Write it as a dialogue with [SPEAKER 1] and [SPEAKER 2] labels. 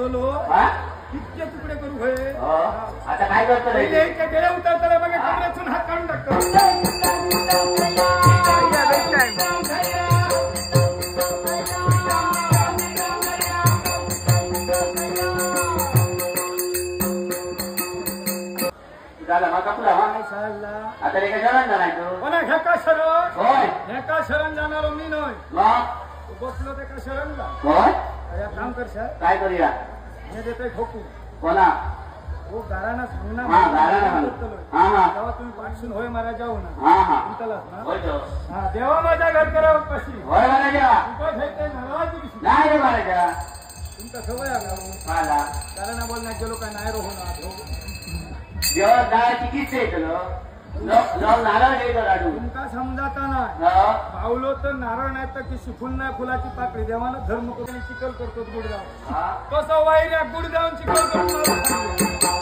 [SPEAKER 1] उठवलो इतके तुकडे करू होय
[SPEAKER 2] आता काय करतो रे
[SPEAKER 1] इतके गेले उतरताना बघा कमरेतून हात काढून टाकतो
[SPEAKER 2] झाला मग आपला आता रे काय शरण जाणार
[SPEAKER 1] कोणा ह्या शरण
[SPEAKER 2] होय
[SPEAKER 1] ह्या शरण जाणार मी नाही
[SPEAKER 2] मग
[SPEAKER 1] बसलो ते का शरण जा
[SPEAKER 2] होय
[SPEAKER 1] काम कर सर
[SPEAKER 2] काय करूया
[SPEAKER 1] हे देतोय ठोकू
[SPEAKER 2] कोणा
[SPEAKER 1] हो गाराना सांग ना
[SPEAKER 2] हा गाराना
[SPEAKER 1] तेव्हा तुम्ही पाठसून होय मारा जाऊ ना हा देवा माझ्या घर करा कशी
[SPEAKER 2] होय महाराजा नाही रे महाराजा
[SPEAKER 1] तुमचा सवय
[SPEAKER 2] मला
[SPEAKER 1] गाराना बोलण्यात गेलो काय नाही रोहना
[SPEAKER 2] देवा नारळाची किस्से येतो नारळ घ्यायचं लाडू
[SPEAKER 1] तुमका समजाता नाही पावलो तर नारळ नाही तर की शिकून नाही फुलाची पाकळी देवानं धर्म करून चिकल करतो गुडगाव कसं वाईऱ्या गुडगाव चिकल करतो